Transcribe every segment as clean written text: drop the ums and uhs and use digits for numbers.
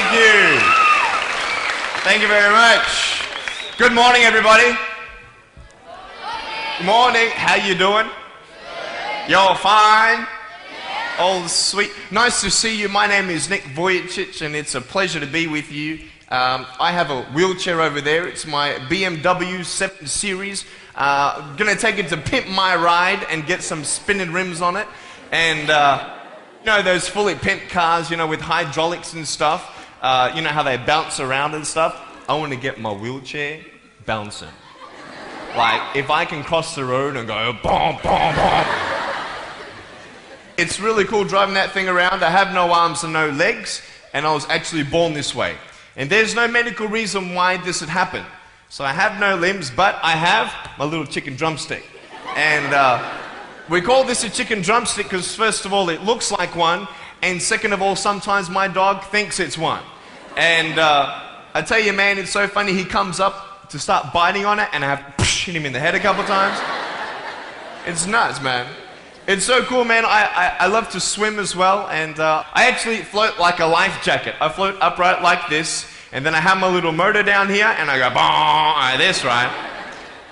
Thank you. Thank you very much. Good morning, everybody. Good morning. How you doing? Y'all fine? All sweet. Nice to see you. My name is Vujicic, and it's a pleasure to be with you. I have a wheelchair over there. It's my BMW 7 Series. Gonna take it to pimp my ride and get some spinning rims on it. And you know those fully pimped cars, you know, with hydraulics and stuff. You know how they bounce around and stuff. I want to get my wheelchair bouncing. Like if I can cross the road and go boom, boom, boom. It's really cool driving that thing around. I have no arms and no legs, and I was actually born this way. And there's no medical reason why this had happened. So I have no limbs, but I have my little chicken drumstick. And we call this a chicken drumstick because first of all, it looks like one, and second of all, sometimes my dog thinks it's one. And I tell you, man, it's so funny. He comes up to start biting on it, and I have to hit him in the head a couple times. It's nuts, man. It's so cool, man. I love to swim as well, and I actually float like a life jacket. I float upright like this, and then I have my little motor down here, and I go like this, right?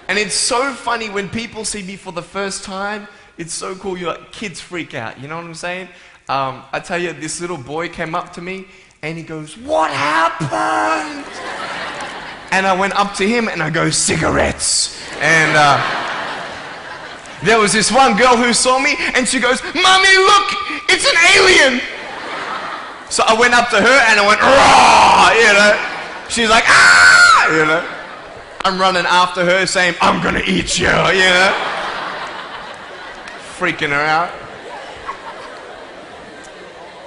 And it's so funny when people see me for the first time. It's so cool. You like kids freak out. You know what I'm saying? I tell you, this little boy came up to me, and he goes, "What happened?" And I went up to him, and I go, "Cigarettes." And there was this one girl who saw me, and she goes, "Mommy, look, it's an alien." So I went up to her, and I went, "Raw," you know. She's like, "Ah," you know. I'm running after her, saying, "I'm gonna eat you," you know. Freaking her out.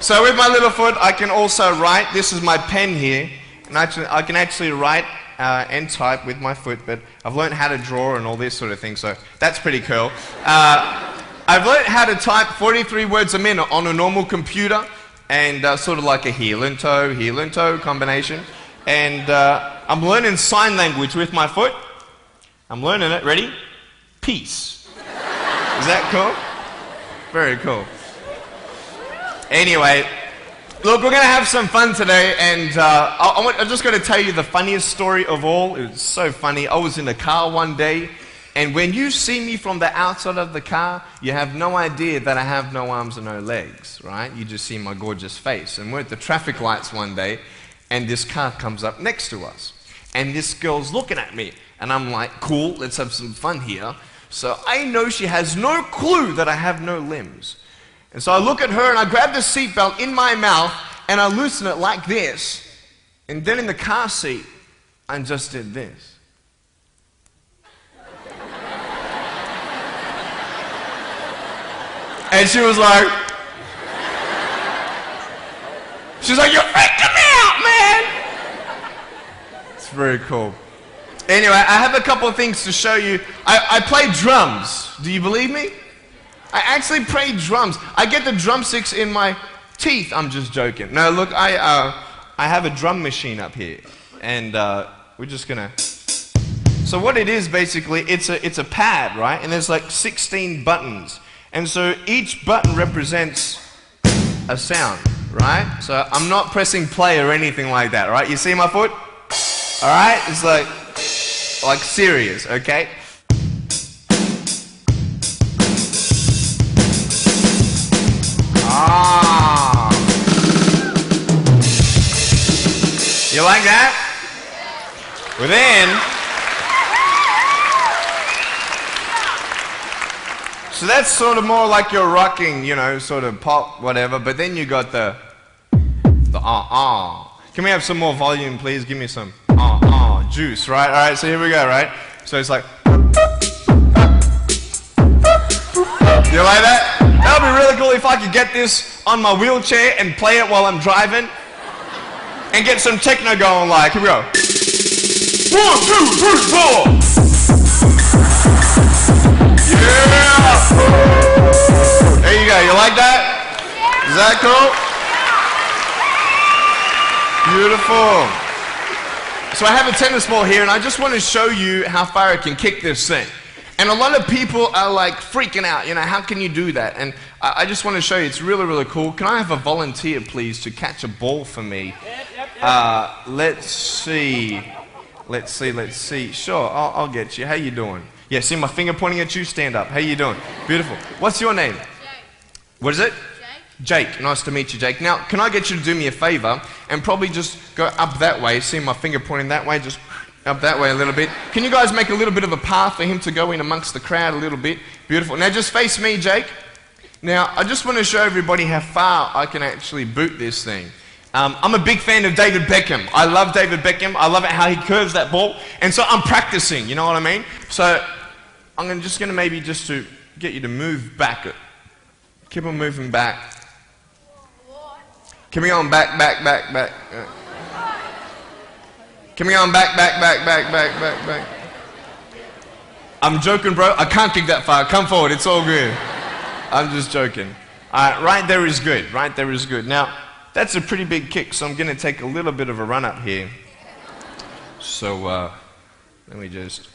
So with my little foot, I can also write. This is my pen here, and I can actually write and type with my foot, but I've learned how to draw and all this sort of thing, so that's pretty cool. I've learned how to type 43 words a minute on a normal computer, and sort of like a heel and toe combination. And I'm learning sign language with my foot. I'm learning it. Ready? Peace. Is that cool? Very cool. Anyway, look, we're going to have some fun today, and I'm just going to tell you the funniest story of all. It was so funny. I was in a car one day, and when you see me from the outside of the car, you have no idea that I have no arms and no legs, right? You just see my gorgeous face. And we're at the traffic lights one day, and this car comes up next to us. And this girl's looking at me, and I'm like, cool, let's have some fun here. So I know she has no clue that I have no limbs. And so I look at her, and I grab the seatbelt in my mouth, and I loosen it like this. And then in the car seat, I just did this. And she was like, "You're freaking me out, man." It's very cool. Anyway, I have a couple of things to show you. I play drums. Do you believe me? I actually play drums. I get the drumsticks in my teeth. I'm just joking. No, look, I have a drum machine up here, and we're just gonna. So what it is basically, it's a pad, right? And there's like 16 buttons, and so each button represents a sound, right? So I'm not pressing play or anything like that, right? You see my foot? All right, it's like serious, okay? Ah. You like that? Well then, so that's sort of more like your rocking, you know, sort of pop, whatever, but then you got the Can we have some more volume, please? Give me some juice, right? All right, so here we go, right? So it's like, you like that? That would be really cool if I could get this on my wheelchair and play it while I'm driving and get some techno going, like, here we go. 1, 2, 3, 4. Yeah! There you go, you like that? Is that cool? Beautiful. So I have a tennis ball here, and I just want to show you how far I can kick this thing. And a lot of people are like freaking out, you know, how can you do that? And I just want to show you, it's really, really cool. Can I have a volunteer, please, to catch a ball for me? Let's see. Let's see. Sure, I'll get you. How you doing? Yeah, see my finger pointing at you? Stand up. How you doing? Beautiful. What's your name? Jake. What is it? Jake. Jake. Nice to meet you, Jake. Now, can I get you to do me a favor and probably just go up that way? See my finger pointing that way? Just up that way a little bit. Can you guys make a little bit of a path for him to go in amongst the crowd a little bit? Beautiful. Now, just face me, Jake. Now, I just want to show everybody how far I can actually boot this thing. I'm a big fan of David Beckham. I love David Beckham. I love it how he curves that ball. And so I'm practicing, you know what I mean? So I'm just going to maybe just to get you to move back. Keep on moving back. Keep on back. Keep on back. I'm joking, bro. I can't kick that far. Come forward. It's all good. I'm just joking. Right there is good. Right there is good. Now, that's a pretty big kick, so I'm going to take a little bit of a run up here. So, let me just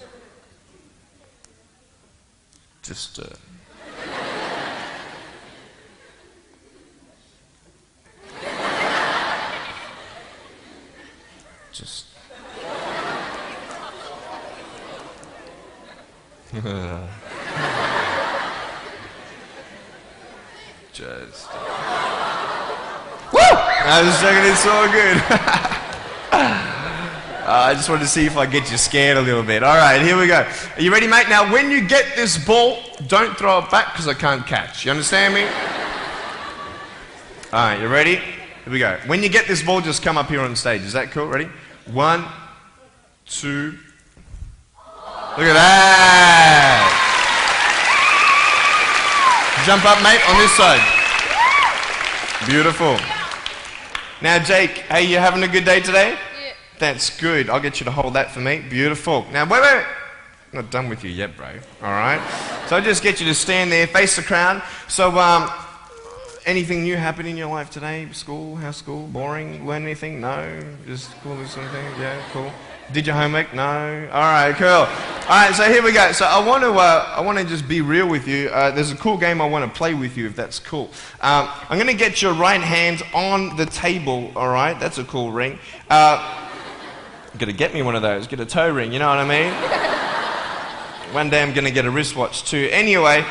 Woo! I was just joking, it's all good. I just wanted to see if I get you scared a little bit. Alright, here we go. Are you ready, mate? Now, when you get this ball, don't throw it back because I can't catch. You understand me? Alright, you ready? Here we go. When you get this ball, just come up here on stage. Is that cool? Ready? 1, 2. Look at that! Jump up, mate, on this side. Beautiful. Now, Jake, hey, you having a good day today? Yeah. That's good. I'll get you to hold that for me. Beautiful. Now, wait. I'm not done with you yet, bro. All right? So I'll just get you to stand there, face the crowd. So, anything new happen in your life today? School? How's school? Boring? Learn anything? No? Just cool or something? Yeah, cool. Did your homework? No? Alright, cool. Alright, so here we go. So I want to just be real with you. There's a cool game I want to play with you, if that's cool. I'm going to get your right hand on the table, alright? That's a cool ring. You've got to get me one of those. Get a toe ring, you know what I mean? One day I'm going to get a wristwatch too. Anyway,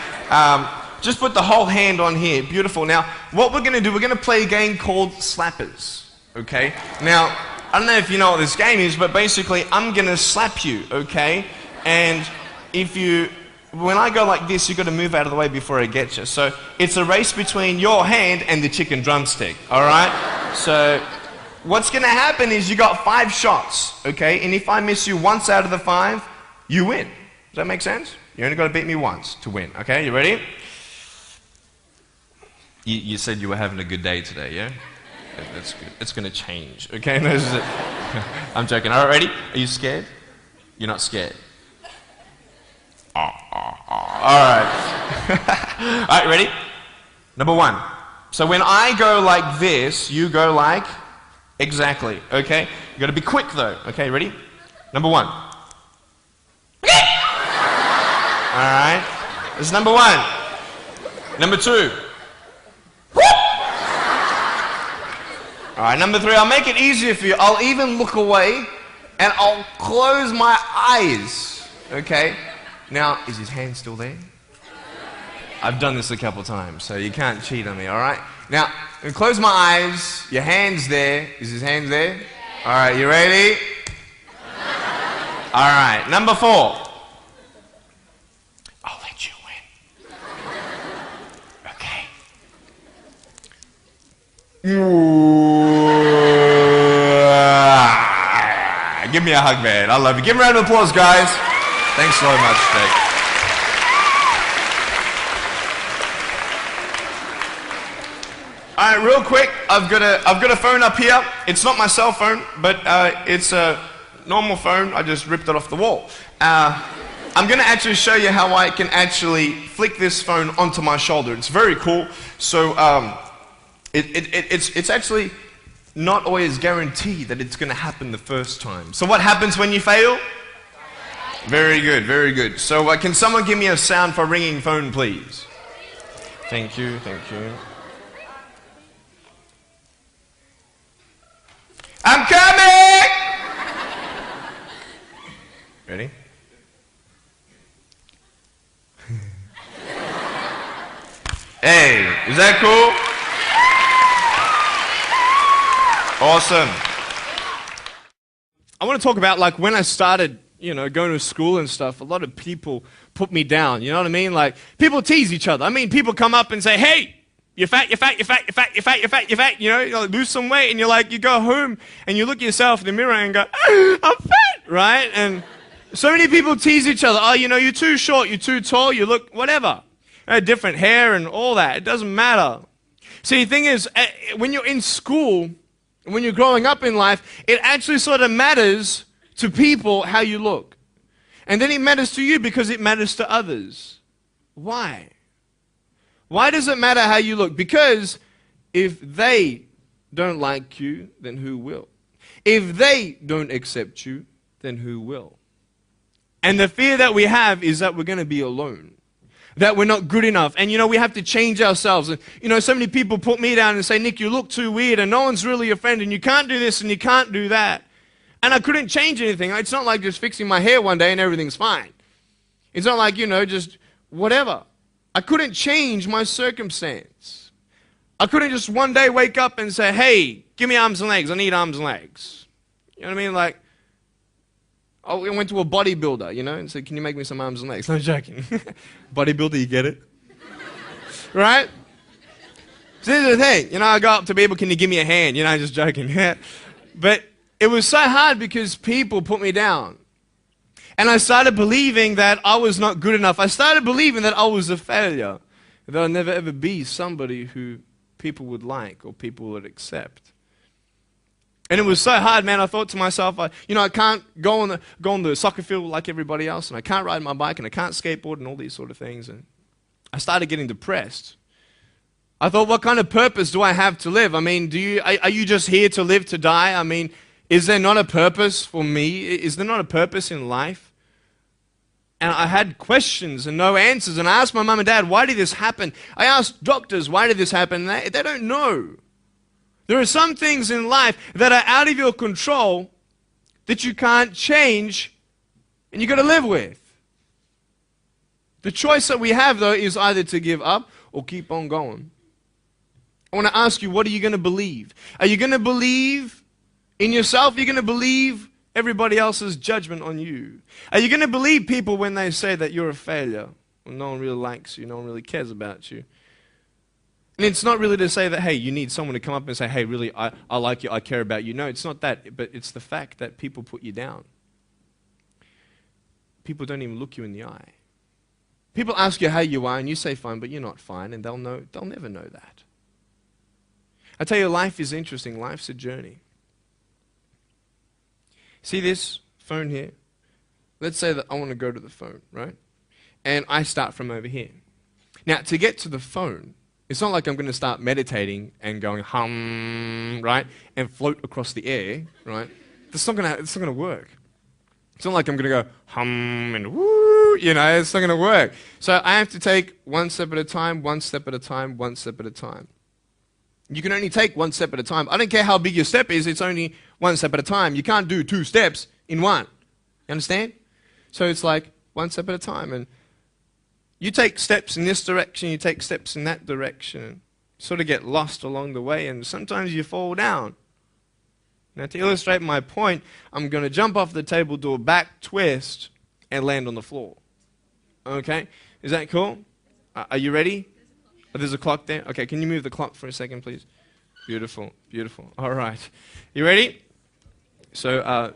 just put the whole hand on here. Beautiful. Now, what we're going to do, we're going to play a game called Slappers, okay? Now, I don't know if you know what this game is, but basically I'm going to slap you, okay? And when I go like this, you've got to move out of the way before I get you. So it's a race between your hand and the chicken drumstick, alright? So what's going to happen is you got 5 shots, okay? And if I miss you once out of the 5, you win. Does that make sense? You only got to beat me once to win, okay? You ready? You said you were having a good day today, yeah? That's good. It's going to change, okay? No, I'm joking. All right, ready? Are you scared? You're not scared. All right. All right, ready? Number 1. So when I go like this, you go like exactly, okay? You got to be quick though, okay? Ready? Number 1. All right. This is number 1. Number 2. Alright, number 3, I'll make it easier for you. I'll even look away and I'll close my eyes. Okay? Now, is his hand still there? I've done this a couple times, so you can't cheat on me, alright? Now, I'm going to close my eyes. Your hand's there. Is his hand there? Alright, you ready? Alright, number 4. I'll let you win. Okay? Give me a hug, man. I love you. Give him a round of applause, guys. Thanks so much, Jake. All right, real quick, I've got a phone up here. It's not my cell phone, but it's a normal phone. I just ripped it off the wall. I'm going to actually show you how I can actually flick this phone onto my shoulder. It's very cool. So it's actually not always guaranteed that it's going to happen the first time. So what happens when you fail? Very good, very good. So can someone give me a sound for ringing phone, please? Thank you, thank you. I'm Ready? Hey, is that cool? Awesome. I want to talk about like when I started, going to school and stuff, a lot of people put me down, you know what I mean? Like people tease each other. I mean, people come up and say, hey, you're fat, you're fat, you're fat, you're fat, you're fat, you're fat, you're fat, you like, lose some weight, and you go home and you look at yourself in the mirror and go, I'm fat, right? And so many people tease each other. Oh, you're too short, you're too tall, you look whatever. Different hair and all that. It doesn't matter. See, the thing is, when you're in school, when you're growing up in life, it actually sort of matters to people how you look. And then it matters to you because it matters to others. Why? Why does it matter how you look? Because if they don't like you, then who will? If they don't accept you, then who will? And the fear that we have is that we're going to be alone. That we're not good enough. And we have to change ourselves. And so many people put me down and say, Nick, you look too weird and no one's really your friend and you can't do this and you can't do that. And I couldn't change anything. It's not like just fixing my hair one day and everything's fine. It's not like, just whatever. I couldn't change my circumstance. I couldn't just one day wake up and say, hey, give me arms and legs. I need arms and legs. You know what I mean? Like, I went to a bodybuilder, and said, can you make me some arms and legs? No, joking. Bodybuilder, you get it? Right? So here's the thing. I go up to people, can you give me a hand? Just joking. But it was so hard because people put me down. And I started believing that I was not good enough. I started believing that I was a failure. That I'd never ever be somebody who people would like or people would accept. And it was so hard, man. I thought to myself, I can't go on the soccer field like everybody else, and I can't ride my bike, and I can't skateboard, and all these sort of things. And I started getting depressed. I thought, what kind of purpose do I have to live? I mean, are you just here to live to die? I mean, is there not a purpose for me? Is there not a purpose in life? And I had questions and no answers. And I asked my mum and dad, why did this happen? I asked doctors, why did this happen? They don't know. There are some things in life that are out of your control that you can't change and you've got to live with. The choice that we have, though, is either to give up or keep on going. I want to ask you, what are you going to believe? Are you going to believe in yourself? Are you going to believe everybody else's judgment on you? Are you going to believe people when they say that you're a failure? Well, no one really likes you, no one really cares about you. And it's not really to say that, hey, you need someone to come up and say, hey, really, I like you, I care about you. No, it's not that, but it's the fact that people put you down. People don't even look you in the eye. People ask you how you are, and you say fine, but you're not fine, and they'll never know that. I tell you, life is interesting. Life's a journey. See this phone here? Let's say that I want to go to the phone, right? And I start from over here. Now, to get to the phone, it's not like I'm going to start meditating and going hum, right? And float across the air, right? It's not going to work. It's not like I'm going to go hum and woo, it's not going to work. So I have to take one step at a time, one step at a time, one step at a time. You can only take one step at a time. I don't care how big your step is, it's only one step at a time. You can't do 2 steps in one. You understand? So it's like one step at a time. And you take steps in this direction, you take steps in that direction. You sort of get lost along the way, and sometimes you fall down. Now, to illustrate my point, I'm going to jump off the table, do a back twist, and land on the floor. Okay? Is that cool? Are you ready? Oh, there's a clock there? Okay, can you move the clock for a second, please? Beautiful, beautiful. All right. You ready? So, are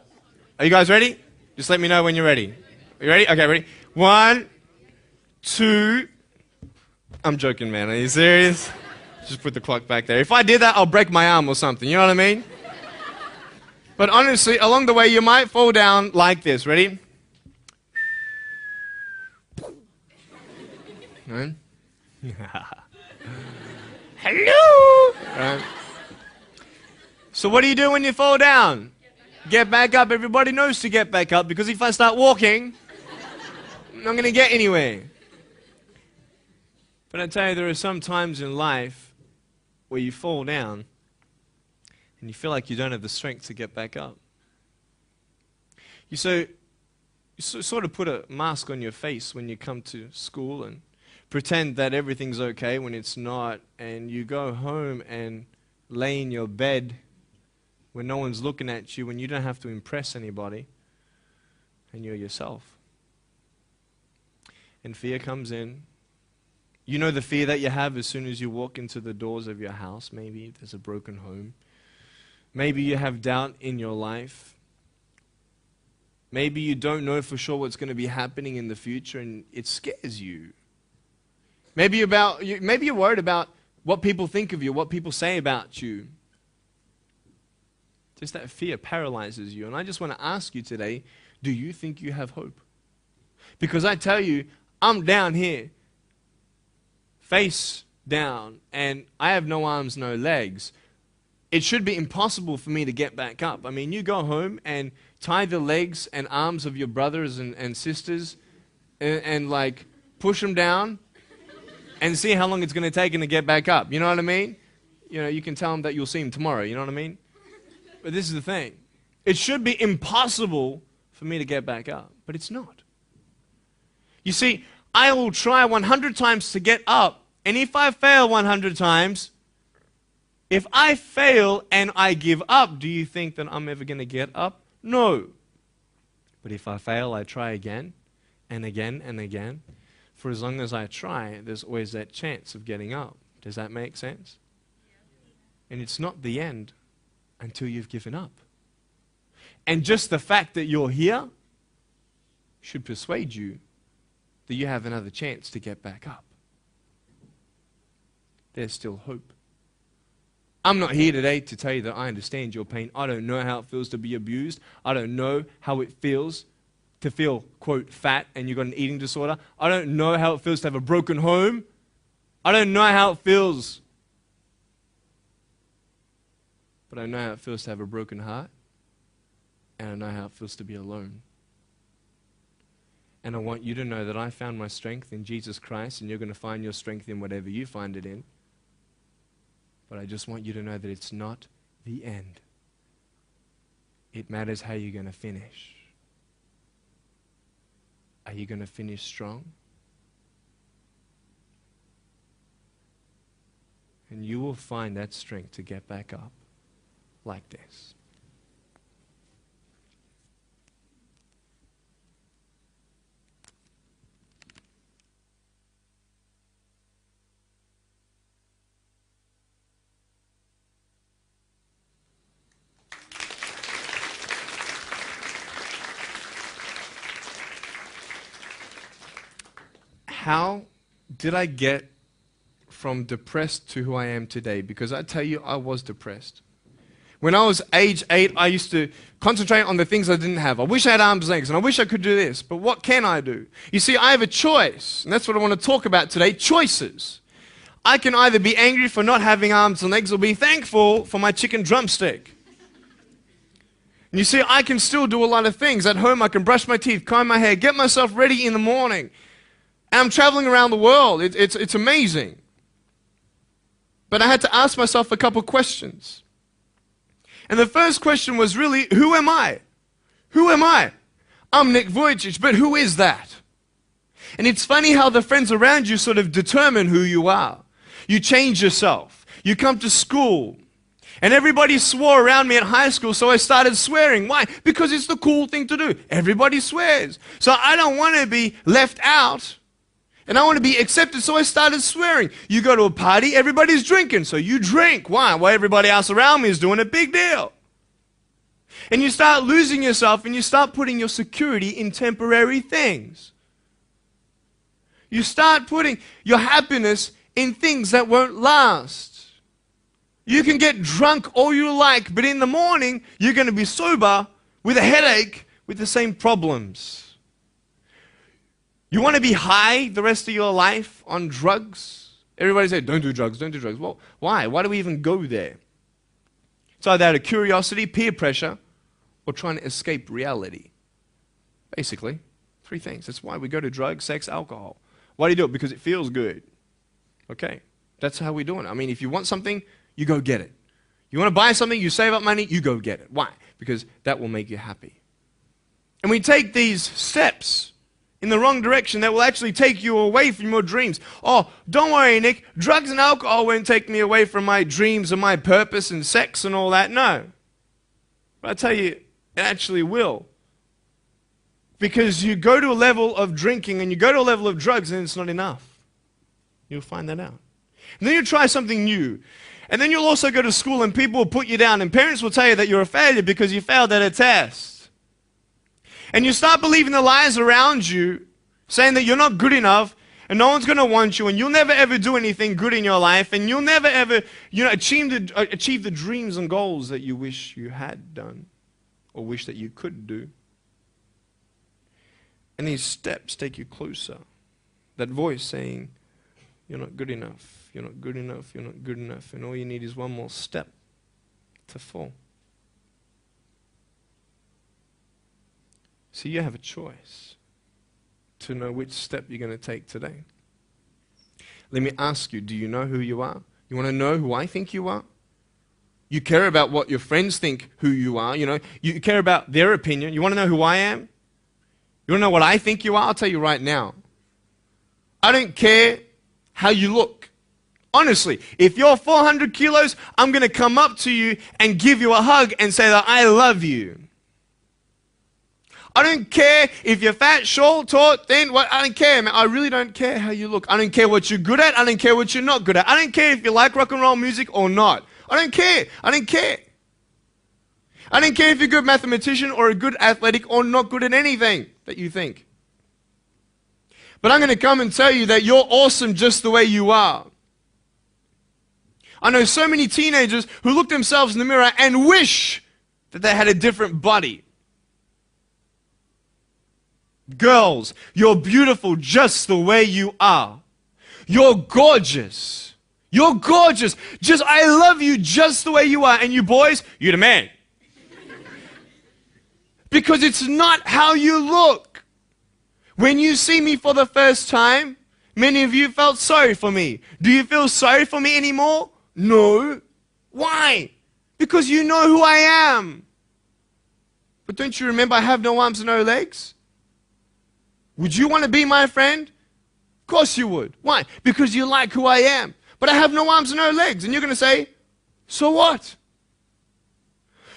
you guys ready? Just let me know when you're ready. Are you ready? Okay, ready? 1, 2. I'm joking, man. Are you serious? Just put the clock back there. If I did that, I'll break my arm or something. You know what I mean? But honestly, along the way, you might fall down like this. Ready? Right? Hello! Right. So what do you do when you fall down? Get back up. Everybody knows to get back up, because if I start walking, I'm not going to get anywhere. But I tell you, there are some times in life where you fall down and you feel like you don't have the strength to get back up. So sort of put a mask on your face when you come to school and pretend that everything's okay when it's not, and you go home and lay in your bed when no one's looking at you, when you don't have to impress anybody, and you're yourself. And fear comes in. You know the fear that you have as soon as you walk into the doors of your house. Maybe there's a broken home. Maybe you have doubt in your life. Maybe you don't know for sure what's going to be happening in the future, and it scares you. Maybe you're worried about what people think of you, what people say about you. Just that fear paralyzes you. And I just want to ask you today, do you think you have hope? Because I tell you, I'm down here, face down, and I have no arms, no legs. It should be impossible for me to get back up. I mean, you go home and tie the legs and arms of your brothers and sisters and like push them down and see how long it's going to take them to get back up. You know what I mean? You know, you can tell them that you'll see them tomorrow. You know what I mean? But this is the thing. It should be impossible for me to get back up, but it's not. You see, I will try 100 times to get up, and if I fail 100 times, if I fail and I give up, do you think that I'm ever going to get up? No. But if I fail, I try again and again and again. For as long as I try, there's always that chance of getting up. Does that make sense? And it's not the end until you've given up. And just the fact that you're here should persuade you that you have another chance to get back up. There's still hope. I'm not here today to tell you that I understand your pain. I don't know how it feels to be abused. I don't know how it feels to feel, quote, fat and you've got an eating disorder. I don't know how it feels to have a broken home. I don't know how it feels. But I know how it feels to have a broken heart. And I know how it feels to be alone. And I want you to know that I found my strength in Jesus Christ, and you're going to find your strength in whatever you find it in. But I just want you to know that it's not the end. It matters how you're going to finish. Are you going to finish strong? And you will find that strength to get back up like this. How did I get from depressed to who I am today? Because I tell you, I was depressed. When I was age 8, I used to concentrate on the things I didn't have. I wish I had arms and legs, and I wish I could do this, but what can I do? You see, I have a choice, and that's what I want to talk about today, choices. I can either be angry for not having arms and legs or be thankful for my chicken drumstick. And you see, I can still do a lot of things. At home, I can brush my teeth, comb my hair, get myself ready in the morning. And I'm traveling around the world. It's amazing. But I had to ask myself a couple questions. And the first question was really, who am I? Who am I? I'm Nick Vujicic, but who is that? And it's funny how the friends around you sort of determine who you are. You change yourself. You come to school. And everybody swore around me at high school, so I started swearing. Why? Because it's the cool thing to do. Everybody swears. So I don't want to be left out. And I want to be accepted, so I started swearing. You go to a party, everybody's drinking, so you drink. Why? Well, everybody else around me is doing a big deal. And you start losing yourself, and you start putting your security in temporary things. You start putting your happiness in things that won't last. You can get drunk all you like, but in the morning, you're going to be sober with a headache with the same problems. You want to be high the rest of your life on drugs? Everybody say, don't do drugs, don't do drugs. Well, why? Why do we even go there? It's either out of curiosity, peer pressure, or trying to escape reality. Basically, 3 things. That's why we go to drugs, sex, alcohol. Why do you do it? Because it feels good. Okay, that's how we do it. I mean, if you want something, you go get it. You want to buy something, you save up money, you go get it. Why? Because that will make you happy. And we take these steps in the wrong direction that will actually take you away from your dreams. Oh, don't worry, Nick. Drugs and alcohol won't take me away from my dreams and my purpose and sex and all that. No. But I tell you, it actually will. Because you go to a level of drinking and you go to a level of drugs and it's not enough. You'll find that out. And then you try something new. And then you'll also go to school and people will put you down and parents will tell you that you're a failure because you failed at a test. And you start believing the lies around you saying that you're not good enough and no one's going to want you and you'll never ever do anything good in your life and you'll never ever achieve the dreams and goals that you wish you had done or wish that you could do. And these steps take you closer. That voice saying, you're not good enough, you're not good enough, you're not good enough. And all you need is one more step to fall. So you have a choice to know which step you're going to take today. Let me ask you, do you know who you are? You want to know who I think you are? You care about what your friends think who you are. You care about their opinion. You want to know who I am? You want to know what I think you are? I'll tell you right now. I don't care how you look. Honestly, if you're 400 kilos, I'm going to come up to you and give you a hug and say that I love you. I don't care if you're fat, short, tall, thin, I don't care, man. I really don't care how you look. I don't care what you're good at. I don't care what you're not good at. I don't care if you like rock and roll music or not. I don't care. I don't care. I don't care if you're a good mathematician or a good athletic or not good at anything that you think. But I'm going to come and tell you that you're awesome just the way you are. I know so many teenagers who look themselves in the mirror and wish that they had a different body. Girls, you're beautiful just the way you are. You're gorgeous. You're gorgeous. I love you just the way you are. And you boys, you're the man. Because it's not how you look. When you see me for the first time, many of you felt sorry for me. Do you feel sorry for me anymore? No. Why? Because you know who I am. But don't you remember I have no arms and no legs? Would you want to be my friend? Of course you would. Why? Because you like who I am. But I have no arms and no legs. And you're going to say, so what?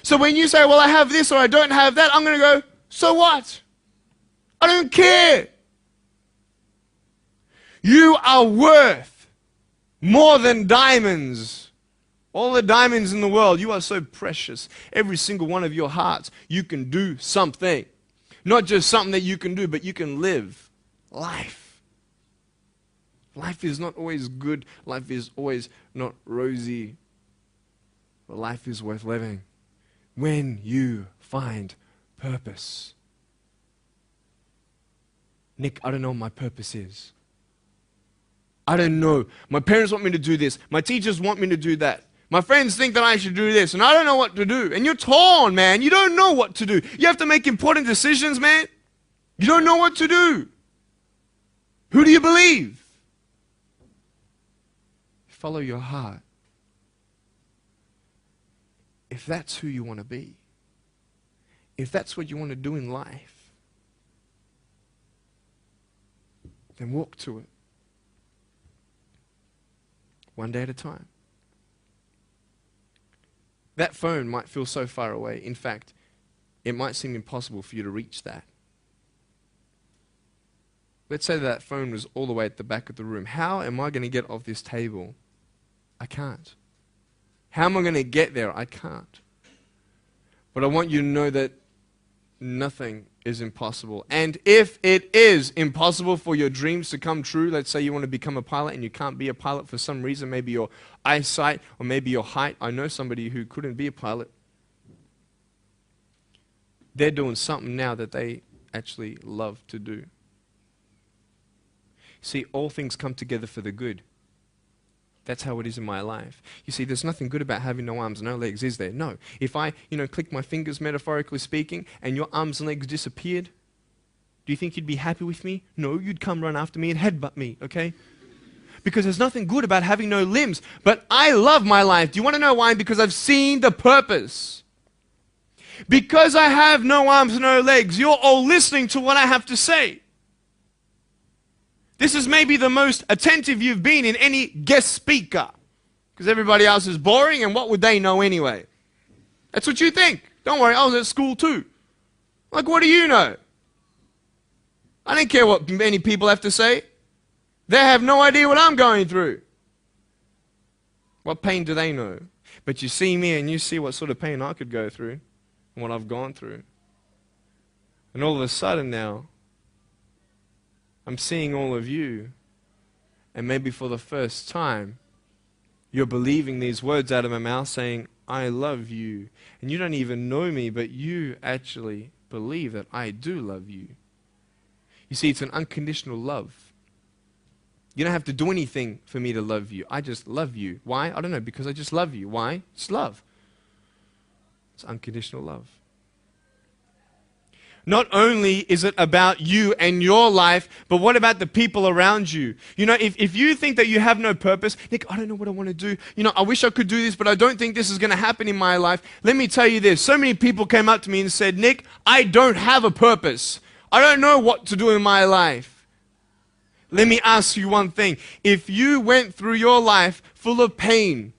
So when you say, well, I have this or I don't have that, I'm going to go, so what? I don't care. You are worth more than diamonds. All the diamonds in the world, you are so precious. Every single one of your hearts, you can do something. Not just something that you can do, but you can live life. Life is not always good. Life is always not rosy. But life is worth living when you find purpose. Nick, I don't know what my purpose is. I don't know. My parents want me to do this. My teachers want me to do that. My friends think that I should do this, and I don't know what to do. And you're torn, man. You don't know what to do. You have to make important decisions, man. You don't know what to do. Who do you believe? Follow your heart. If that's who you want to be, if that's what you want to do in life, then walk to it. One day at a time. That phone might feel so far away. In fact, it might seem impossible for you to reach that. Let's say that phone was all the way at the back of the room. How am I going to get off this table? I can't. How am I going to get there? I can't. But I want you to know that nothing is impossible. And if it is impossible for your dreams to come true, let's say you want to become a pilot and you can't be a pilot for some reason, maybe your eyesight or maybe your height. I know somebody who couldn't be a pilot. They're doing something now that they actually love to do. See, all things come together for the good. That's how it is in my life. You see, there's nothing good about having no arms and no legs, is there? No. If I, click my fingers, metaphorically speaking, and your arms and legs disappeared, do you think you'd be happy with me? No, you'd come run after me and headbutt me, okay? Because there's nothing good about having no limbs. But I love my life. Do you want to know why? Because I've seen the purpose. Because I have no arms, no legs, you're all listening to what I have to say. This is maybe the most attentive you've been in any guest speaker. Because everybody else is boring, and what would they know anyway? That's what you think. Don't worry, I was at school too. Like, what do you know? I don't care what many people have to say. They have no idea what I'm going through. What pain do they know? But you see me and you see what sort of pain I could go through and what I've gone through. And all of a sudden now, I'm seeing all of you, and maybe for the first time, you're believing these words out of my mouth saying, I love you. And you don't even know me, but you actually believe that I do love you. You see, it's an unconditional love. You don't have to do anything for me to love you. I just love you. Why? I don't know, because I just love you. Why? It's love. It's unconditional love. Not only is it about you and your life, but what about the people around you? You know, if you think that you have no purpose, Nick, I don't know what I want to do. You know, I wish I could do this, but I don't think this is going to happen in my life. Let me tell you this. So many people came up to me and said, Nick, I don't have a purpose. I don't know what to do in my life. Let me ask you one thing. If you went through your life full of pain,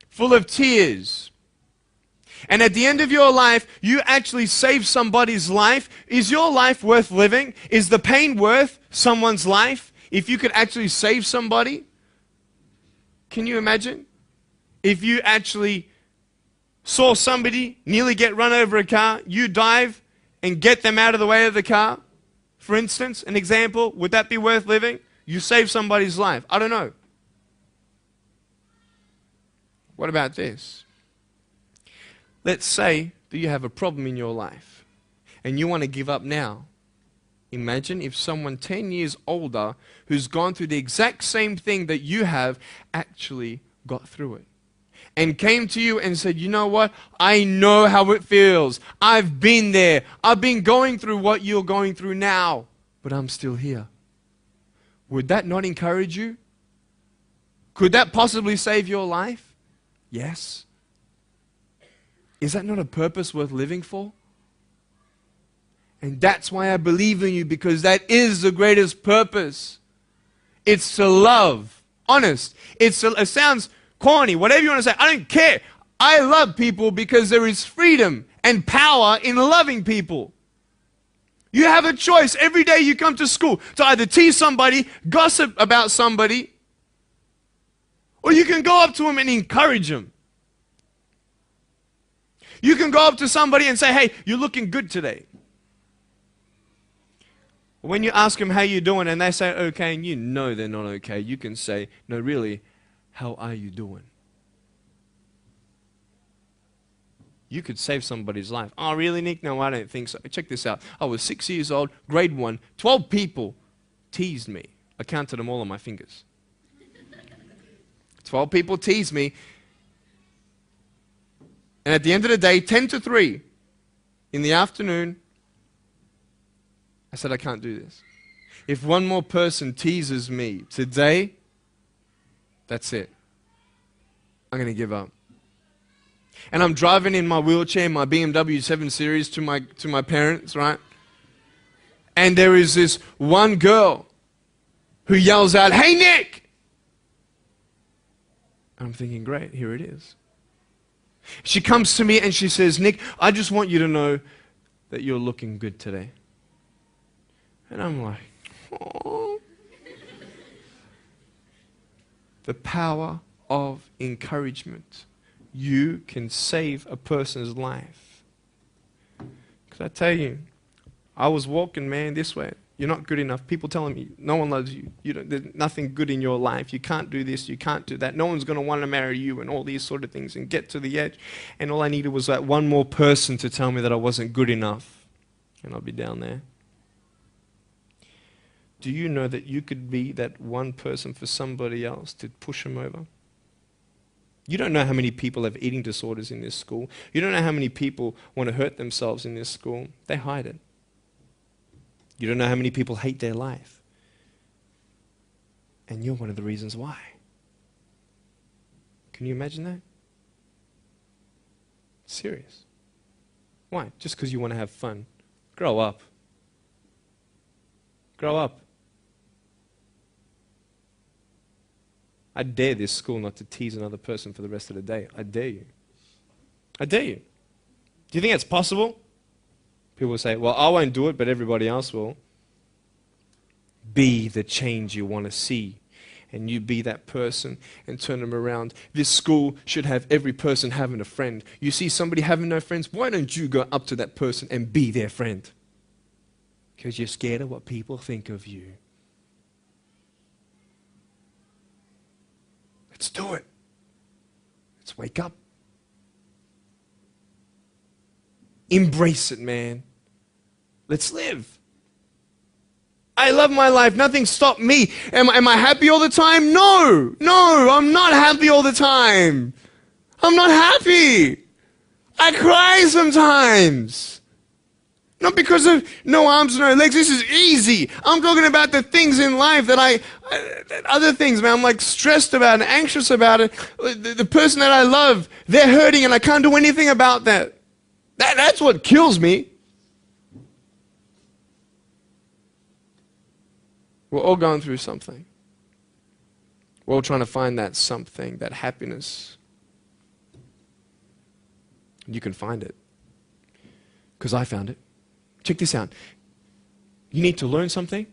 full of tears, and at the end of your life, you actually saved somebody's life, is your life worth living? Is the pain worth someone's life? If you could actually save somebody? Can you imagine? If you actually saw somebody nearly get run over a car, you dive and get them out of the way of the car, for instance, an example, would that be worth living? You save somebody's life. I don't know. What about this? Let's say that you have a problem in your life and you want to give up now. Imagine if someone 10 years older who's gone through the exact same thing that you have actually got through it and came to you and said, you know what? I know how it feels. I've been there. I've been going through what you're going through now, but I'm still here. Would that not encourage you? Could that possibly save your life? Yes. Is that not a purpose worth living for? And that's why I believe in you, because that is the greatest purpose. It's to love. Honest. It sounds corny, whatever you want to say. I don't care. I love people because there is freedom and power in loving people. You have a choice every day you come to school to either tease somebody, gossip about somebody, or you can go up to them and encourage them. You can go up to somebody and say, hey, you're looking good today. When you ask them how you're doing and they say okay and you know they're not okay, you can say, no, really, how are you doing? You could save somebody's life. Oh, really, Nick? No, I don't think so. Check this out. I was 6 years old, grade 1, 12 people teased me. I counted them all on my fingers. 12 people teased me. And at the end of the day, 10 to 3 in the afternoon, I said, I can't do this. If one more person teases me today, that's it. I'm going to give up. And I'm driving in my wheelchair, my BMW 7 Series to my parents, right? And there is this one girl who yells out, hey, Nick! I'm thinking, great, here it is. She comes to me and she says, Nick, I just want you to know that you're looking good today. And I'm like, oh. The power of encouragement. You can save a person's life. Because I tell you, I was walking, man, this way. You're not good enough. People telling me, no one loves you. There's nothing good in your life. You can't do this. You can't do that. No one's going to want to marry you and all these sort of things and get to the edge. And all I needed was that one more person to tell me that I wasn't good enough. And I'll be down there. Do you know that you could be that one person for somebody else to push them over? You don't know how many people have eating disorders in this school. You don't know how many people want to hurt themselves in this school. They hide it. You don't know how many people hate their life. And you're one of the reasons why. Can you imagine that? Serious. Why? Just because you want to have fun. Grow up. Grow up. I dare this school not to tease another person for the rest of the day. I dare you. I dare you. Do you think it's possible? People will say, well, I won't do it, but everybody else will. Be the change you want to see. And you be that person and turn them around. This school should have every person having a friend. You see somebody having no friends, why don't you go up to that person and be their friend? Because you're scared of what people think of you. Let's do it. Let's wake up. Embrace it, man. Let's live. I love my life. Nothing stopped me. Am I happy all the time? No. No, I'm not happy all the time. I'm not happy. I cry sometimes. Not because of no arms, no legs. This is easy. I'm talking about the things in life that other things, man, I'm like stressed about and anxious about it. The person that I love, they're hurting and I can't do anything about that. That's what kills me. We're all going through something. We're all trying to find that something, that happiness. You can find it. Because I found it. Check this out. You need to learn something.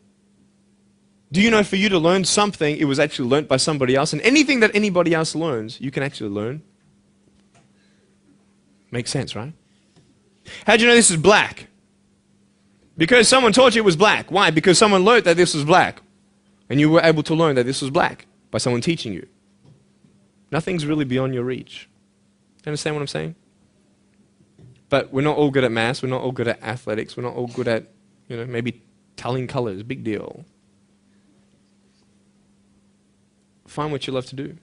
Do you know for you to learn something, it was actually learnt by somebody else? And anything that anybody else learns, you can actually learn. Makes sense, right? How'd you know this is black? Because someone taught you it was black. Why? Because someone learned that this was black. And you were able to learn that this was black by someone teaching you. Nothing's really beyond your reach. You understand what I'm saying? But we're not all good at maths. We're not all good at athletics. We're not all good at, maybe telling colors. Big deal. Find what you love to do.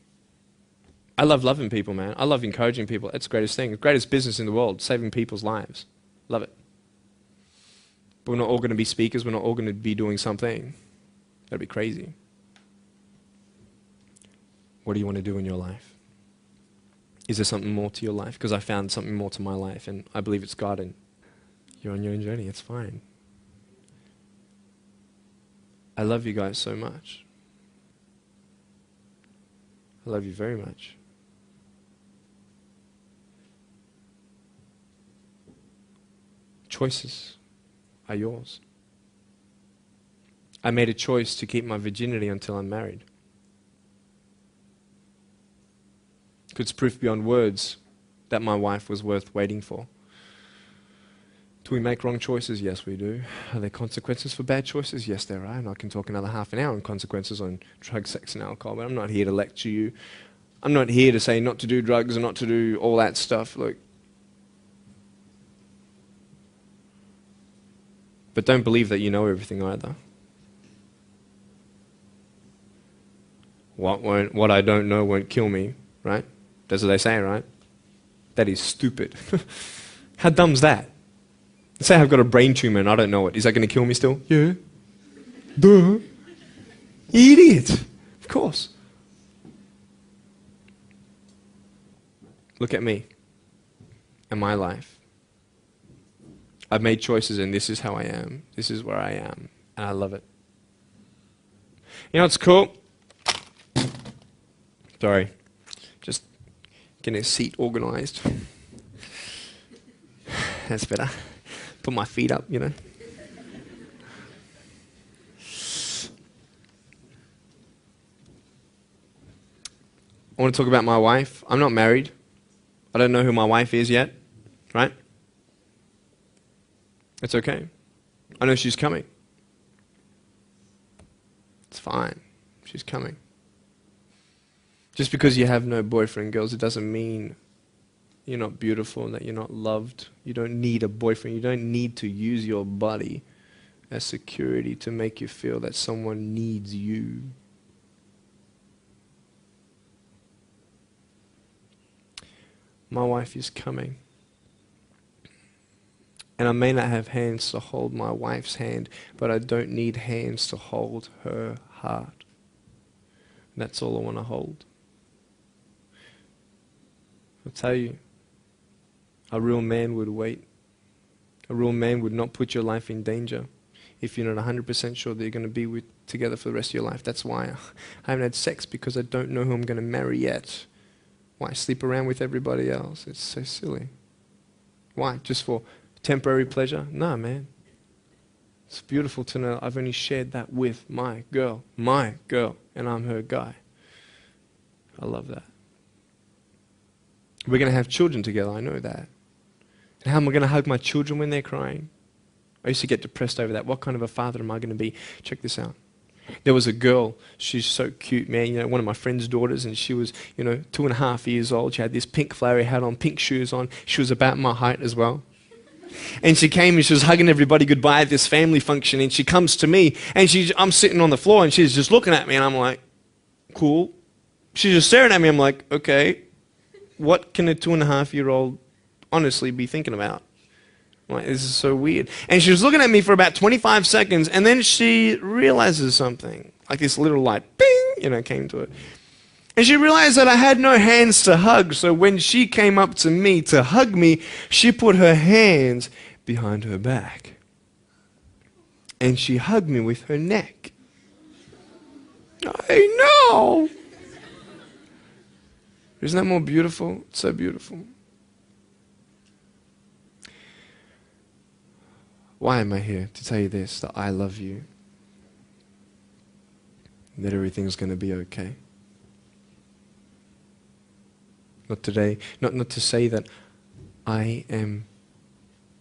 I love loving people, man. I love encouraging people. It's the greatest thing. The greatest business in the world, saving people's lives. Love it. But we're not all going to be speakers. We're not all going to be doing something. That'd be crazy. What do you want to do in your life? Is there something more to your life? Because I found something more to my life, and I believe it's God, and you're on your own journey. It's fine. I love you guys so much. I love you very much. Choices are yours. I made a choice to keep my virginity until I'm married. It's proof beyond words that my wife was worth waiting for. Do we make wrong choices? Yes, we do. Are there consequences for bad choices? Yes, there are. And I can talk another half an hour on consequences on drugs, sex, and alcohol, but I'm not here to lecture you. I'm not here to say not to do drugs and not to do all that stuff. Look. But don't believe that you know everything either. What I don't know won't kill me, right? That's what they say, right? That is stupid. How dumb's that? Let's say I've got a brain tumor and I don't know it. Is that going to kill me still? Yeah. Duh. Idiot. Of course. Look at me and my life. I've made choices and this is how I am. This is where I am. And I love it. You know what's cool? Sorry. Just getting a seat organized. That's better. Put my feet up, I want to talk about my wife. I'm not married. I don't know who my wife is yet, right? It's okay. I know she's coming. It's fine. She's coming. Just because you have no boyfriend, girls, it doesn't mean you're not beautiful and that you're not loved. You don't need a boyfriend. You don't need to use your body as security to make you feel that someone needs you. My wife is coming. And I may not have hands to hold my wife's hand, but I don't need hands to hold her heart. That's all I want to hold. I'll tell you, a real man would wait A real man would not put your life in danger if you're not 100% sure that you're going to be together for the rest of your life. That's why I haven't had sex, because I don't know who I'm going to marry yet. Why sleep around with everybody else? It's so silly. Why? Just for temporary pleasure? No, man. It's beautiful to know I've only shared that with my girl, and I'm her guy. I love that. We're going to have children together, I know that. And how am I going to hug my children when they're crying? I used to get depressed over that. What kind of a father am I going to be? Check this out. There was a girl, she's so cute, man, you know, one of my friend's daughters, and she was, 2.5 years old. She had this pink flowery hat on, pink shoes on. She was about my height as well. And she came and she was hugging everybody goodbye at this family function, and she comes to me, and I'm sitting on the floor, and she's just looking at me, and I'm like, cool. She's just staring at me. I'm like, okay, what can a 2.5-year-old honestly be thinking about? Like, this is so weird. And she was looking at me for about 25 seconds, and then she realizes something. Like this little light, bing, came to it. And she realized that I had no hands to hug, so when she came up to me to hug me, she put her hands behind her back. And she hugged me with her neck. I know! Isn't that more beautiful? It's so beautiful. Why am I here? To tell you this, that I love you. That everything's going to be okay. Not today, not to say that I am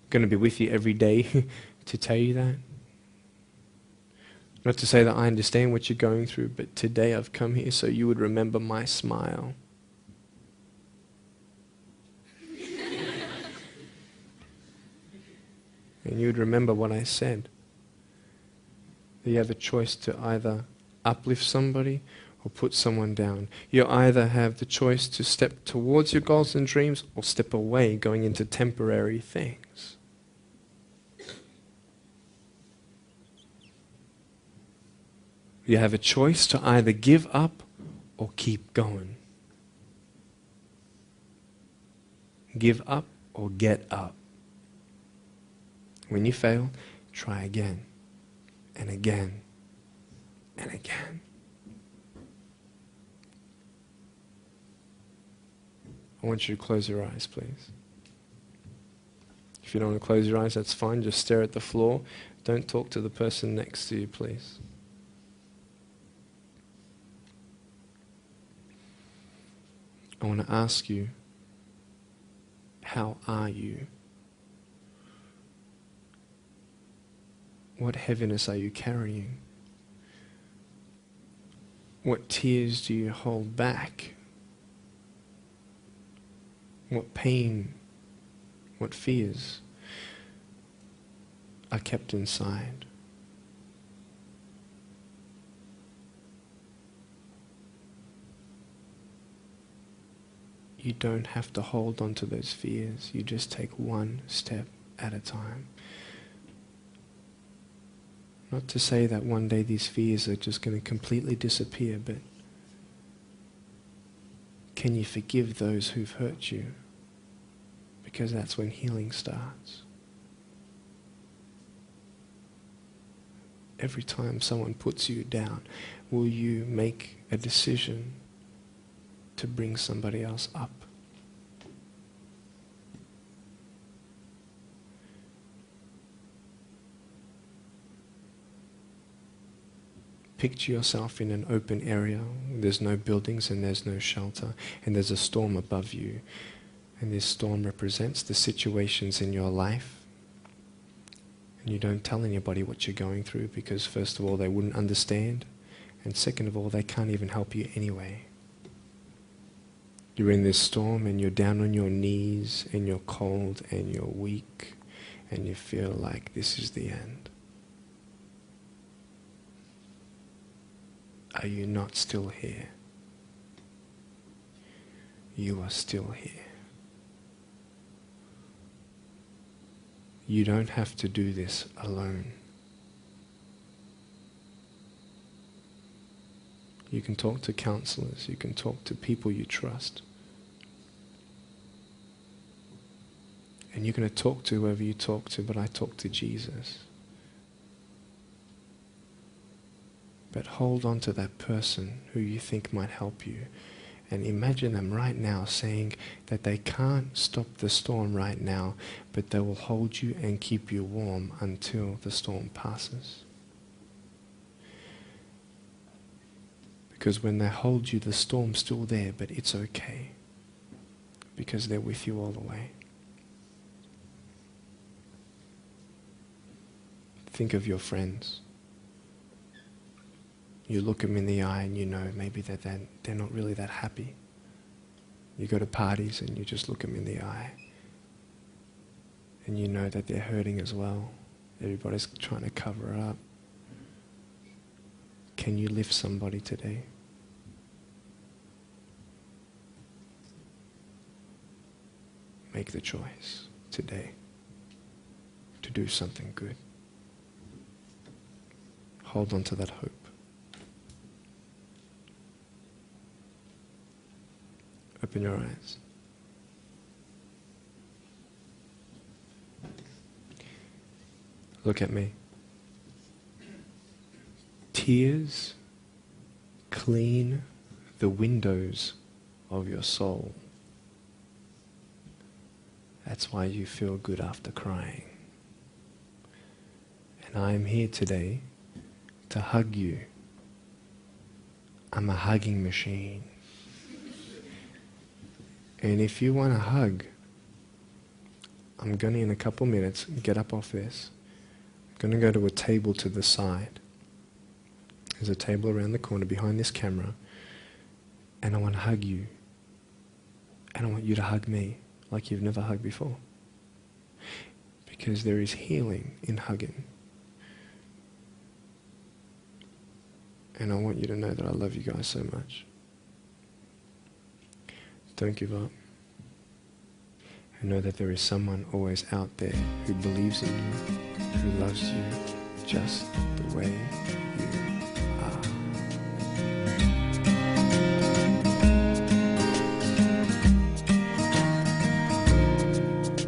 going to be with you every day to tell you that. Not to say that I understand what you're going through, but today I've come here so you would remember my smile. And you would remember what I said. That you have a choice to either uplift somebody or put someone down. You either have the choice to step towards your goals and dreams or step away, going into temporary things. You have a choice to either give up or keep going. Give up or get up. When you fail, try again and again and again. I want you to close your eyes, please. If you don't want to close your eyes, that's fine. Just stare at the floor. Don't talk to the person next to you, please. I want to ask you, how are you? What heaviness are you carrying? What tears do you hold back? What pain, what fears are kept inside? You don't have to hold on to those fears. You just take one step at a time. Not to say that one day these fears are just going to completely disappear, but can you forgive those who've hurt you? Because that's when healing starts. Every time someone puts you down, will you make a decision to bring somebody else up? Picture yourself in an open area. There's no buildings and there's no shelter, and there's a storm above you. And this storm represents the situations in your life. And you don't tell anybody what you're going through, because first of all, they wouldn't understand, and second of all, they can't even help you anyway. You're in this storm and you're down on your knees and you're cold and you're weak and you feel like this is the end. Are you not still here? You are still here. You don't have to do this alone. You can talk to counselors, you can talk to people you trust. And you're going to talk to whoever you talk to, but I talk to Jesus. But hold on to that person who you think might help you. And imagine them right now saying that they can't stop the storm right now, but they will hold you and keep you warm until the storm passes. Because when they hold you, the storm's still there, but it's okay. Because they're with you all the way. Think of your friends. You look them in the eye and you know maybe that they're not really that happy. You go to parties and you just look them in the eye. And you know that they're hurting as well. Everybody's trying to cover it up. Can you lift somebody today? Make the choice today to do something good. Hold on to that hope. Open your eyes. Look at me. Tears clean the windows of your soul. That's why you feel good after crying. And I am here today to hug you. I'm a hugging machine. And if you want a hug, I'm going to, in a couple minutes, get up off this. I'm going to go to a table to the side. There's a table around the corner behind this camera. And I want to hug you. And I want you to hug me like you've never hugged before. Because there is healing in hugging. And I want you to know that I love you guys so much. Don't give up. And know that there is someone always out there who believes in you, who loves you just the way you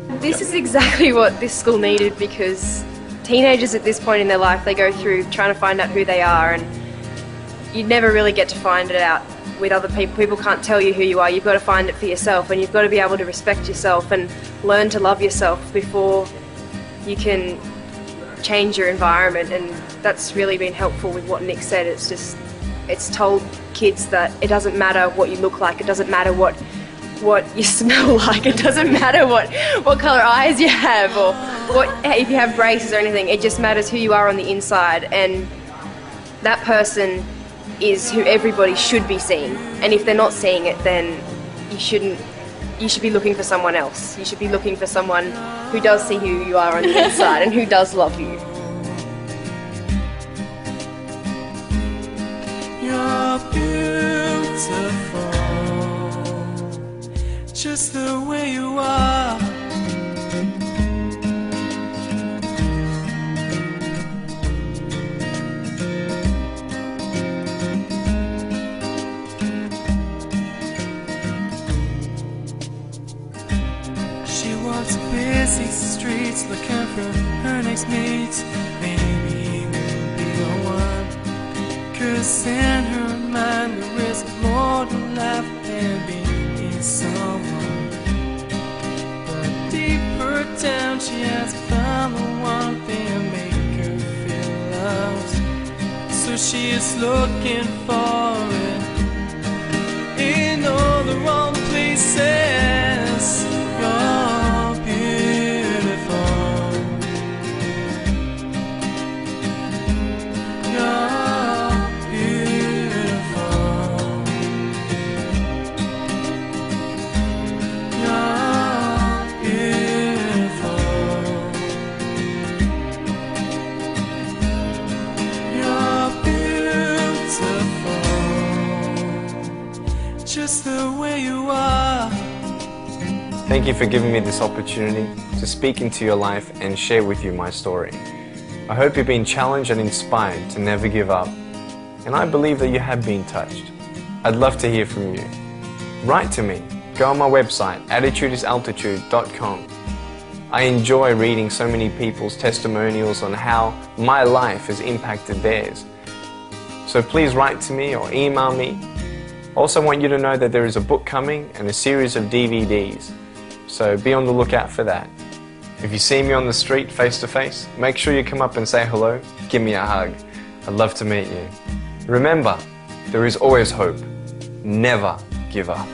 are. This is exactly what this school needed, because teenagers at this point in their life, they go through trying to find out who they are, and you never really get to find it out with other people. People can't tell you who you are. You've got to find it for yourself, and you've got to be able to respect yourself and learn to love yourself before you can change your environment. And that's really been helpful with what Nick said. It's told kids that it doesn't matter what you look like, it doesn't matter what you smell like, it doesn't matter what colour eyes you have, or if you have braces or anything. It just matters who you are on the inside, and that person is who everybody should be seeing. And if they're not seeing it, then you should be looking for someone else. You should be looking for someone who does see who you are on the inside and who does love you. You're beautiful, just the way you are. Busy streets looking for her next mate. Maybe he will be the one, 'cause in her mind there is more to life than being someone. But deeper down she has found the one thing to make her feel loved. So she is looking for it in all the wrong places. Just the way you are. Thank you for giving me this opportunity to speak into your life and share with you my story. I hope you've been challenged and inspired to never give up, and I believe that you have been touched. I'd love to hear from you. Write to me. Go on my website, attitudesaltitude.com. I enjoy reading so many people's testimonials on how my life has impacted theirs. So please write to me or email me. Also want you to know that there is a book coming and a series of DVDs. So be on the lookout for that. If you see me on the street face to face, make sure you come up and say hello, give me a hug. I'd love to meet you. Remember, there is always hope. Never give up.